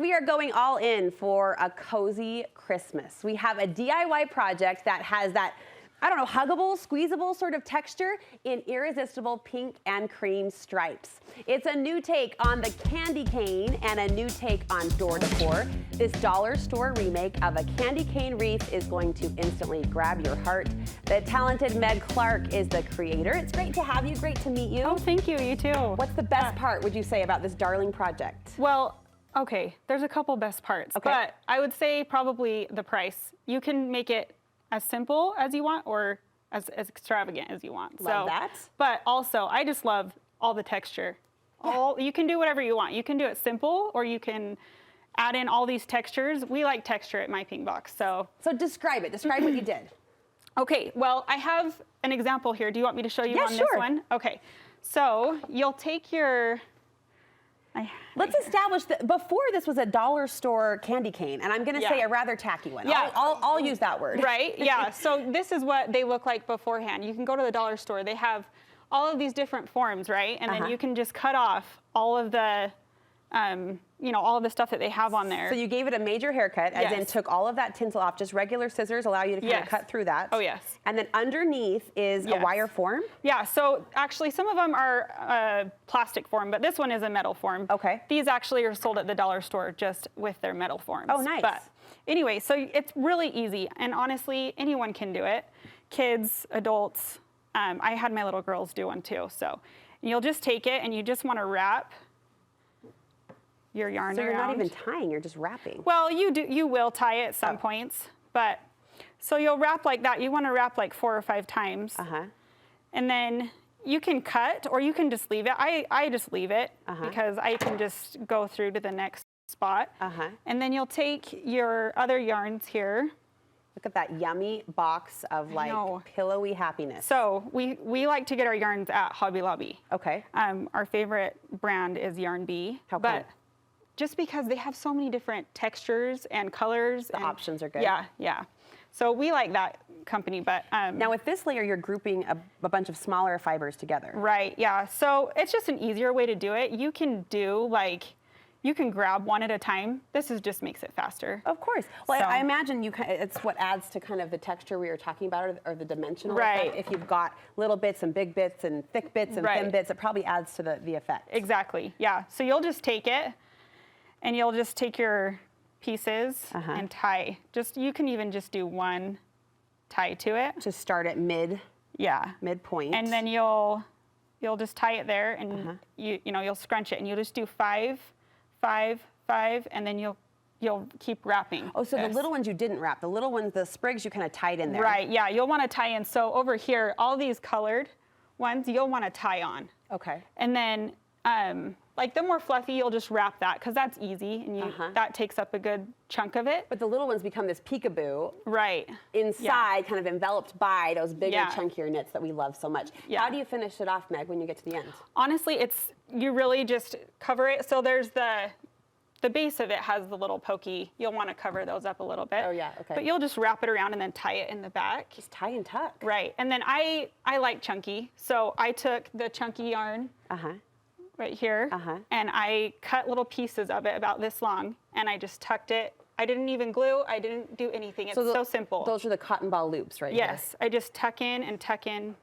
We are going all in for a cozy Christmas. We have a DIY project that has that, I don't know, huggable, squeezeable sort of texture in irresistible pink and cream stripes. It's a new take on the candy cane and a new take on door decor. This dollar store remake of a candy cane wreath is going to instantly grab your heart. The talented Meg Clark is the creator. It's great to have you, great to meet you. Oh, thank you, you too. What's the best part, would you say, about this darling project? Well, okay, there's a couple best parts, but I would say probably the price. You can make it as simple as you want or as extravagant as you want. Love that. But also, I just love all the texture. Yeah. You can do whatever you want. You can do it simple, or you can add in all these textures. We like texture at My Pink Box, so. So describe it. Describe what you did. Okay, well, I have an example here. Do you want me to show you on this one? Okay, so you'll take your, Let's establish that before this was a dollar store candy cane, and I'm going to say a rather tacky one. Yeah. I'll use that word. Right, yeah. So this is what they look like beforehand. You can go to the dollar store. They have all of these different forms, right? And then you can just cut off all of the, you know, all of the stuff that they have on there. So you gave it a major haircut, as in took all of that tinsel off. Just regular scissors allow you to kind of cut through that. Oh, yes. And then underneath is a wire form? Yeah, so actually some of them are plastic form, but this one is a metal form. Okay. These actually are sold at the dollar store just with their metal forms. Oh, nice. But anyway, so it's really easy, and honestly, anyone can do it. Kids, adults. I had my little girls do one too. So you'll just take it and you just want to wrap your yarn around. So you're not even tying, you're just wrapping. Well, you will tie it at some points, but so you'll wrap like that. You want to wrap like 4 or 5 times. And then you can cut or you can just leave it. I just leave it because I can just go through to the next spot. And then you'll take your other yarns here. Look at that yummy box of like pillowy happiness. So we like to get our yarns at Hobby Lobby. Okay. Our favorite brand is Yarn Bee. How come? Just because they have so many different textures and colors. The options are good. Yeah, yeah. So we like that company, but. Now with this layer, you're grouping a bunch of smaller fibers together. Right, yeah. So it's just an easier way to do it. You can do you can grab one at a time. This just makes it faster. Of course. Well, I imagine it's what adds to kind of the texture we were talking about, or the dimensional effect. If you've got little bits and big bits and thick bits and thin bits, it probably adds to the effect. Exactly, yeah. So you'll just take it, and you'll just take your pieces and tie. You can even just do one tie to it. Just start at midpoint. And then you'll just tie it there, and you'll scrunch it, and you'll just do 5, 5, 5, and then you'll keep wrapping. Oh, so the little ones you didn't wrap. The little ones, the sprigs, you kind of tied in there. Right, yeah, you'll want to tie in. So over here, all these colored ones, you'll want to tie on. Okay. And then, like the more fluffy, you'll just wrap that, because that's easy, and that takes up a good chunk of it. But the little ones become this peekaboo. Right. Inside, kind of enveloped by those bigger, chunkier knits that we love so much. Yeah. How do you finish it off, Meg, when you get to the end? Honestly, you really just cover it. So there's the base of it has the little pokey. You'll want to cover those up a little bit. Oh, yeah, okay. But you'll just wrap it around and then tie it in the back. Just tie and tuck. Right. And then I like chunky. So I took the chunky yarn right here, and I cut little pieces of it about this long, and I just tucked it. I didn't even glue. I didn't do anything. It's so simple. Those are the cotton ball loops right here. Yes. I just tuck in and tuck in.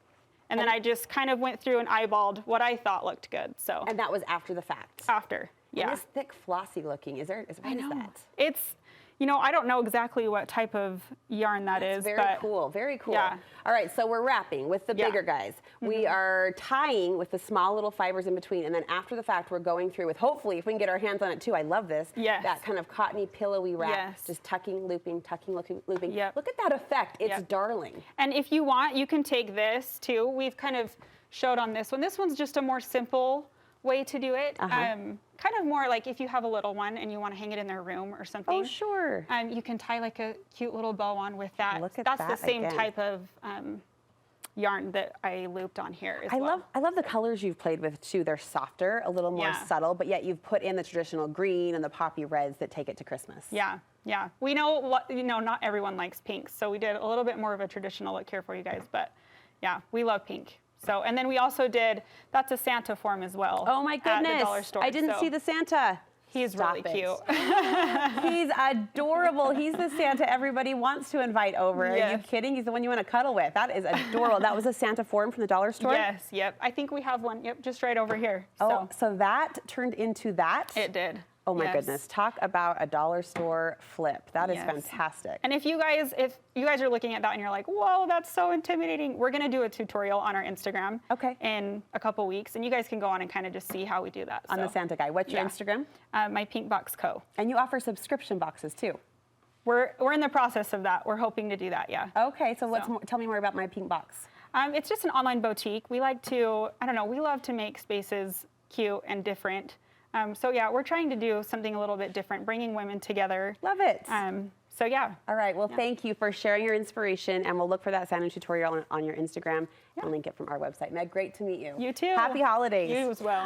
And then I just kind of went through and eyeballed what I thought looked good. So. And that was after the fact. After, yeah. And this thick, flossy looking, what is that? It's, I don't know exactly what type of yarn that is. Very cool, very cool. Yeah. All right, so we're wrapping with the bigger guys. We are tying with the small little fibers in between, and then after the fact, we're going through with, hopefully, if we can get our hands on it too, I love this, that kind of cottony, pillowy wrap, just tucking, looping, looping. Yep. Look at that effect, it's darling. And if you want, you can take this too. We've kind of showed on this one. This one's just a more simple way to do it. Kind of more like if you have a little one and you want to hang it in their room or something. Oh, sure. You can tie like a cute little bow on with that. Look at That's that the same again. type of yarn that I looped on here as well. I love the colors you've played with too. They're softer, a little more subtle, but yet you've put in the traditional green and the poppy reds that take it to Christmas. Yeah, yeah. We know not everyone likes pink, so we did a little bit more of a traditional look here for you guys, but yeah, we love pink. So, and then we also did, that's a Santa form as well. Oh my goodness. At the dollar store. I didn't see the Santa. He's Stop really cute. He's adorable. He's the Santa everybody wants to invite over. Are you kidding? He's the one you want to cuddle with. That is adorable. That was a Santa form from the dollar store? Yes, yep. I think we have one, yep, just right over here. Oh, so that turned into that? It did. Oh my goodness. Talk about a dollar store flip. That is fantastic. And if you guys are looking at that and you're like, whoa, that's so intimidating, we're gonna do a tutorial on our Instagram in a couple weeks, and you guys can go on and kind of just see how we do that. On the Santa Guy. What's your Instagram? My Pink Box Co. And you offer subscription boxes too. We're in the process of that. We're hoping to do that, yeah. Okay, so tell me more about My Pink Box. It's just an online boutique. We like to, I don't know, we love to make spaces cute and different. So yeah, we're trying to do something a little bit different, bringing women together. Love it. So yeah. All right, well, thank you for sharing your inspiration, and we'll look for that Santa tutorial on your Instagram and link it from our website. Meg, great to meet you. You too. Happy holidays. You as well.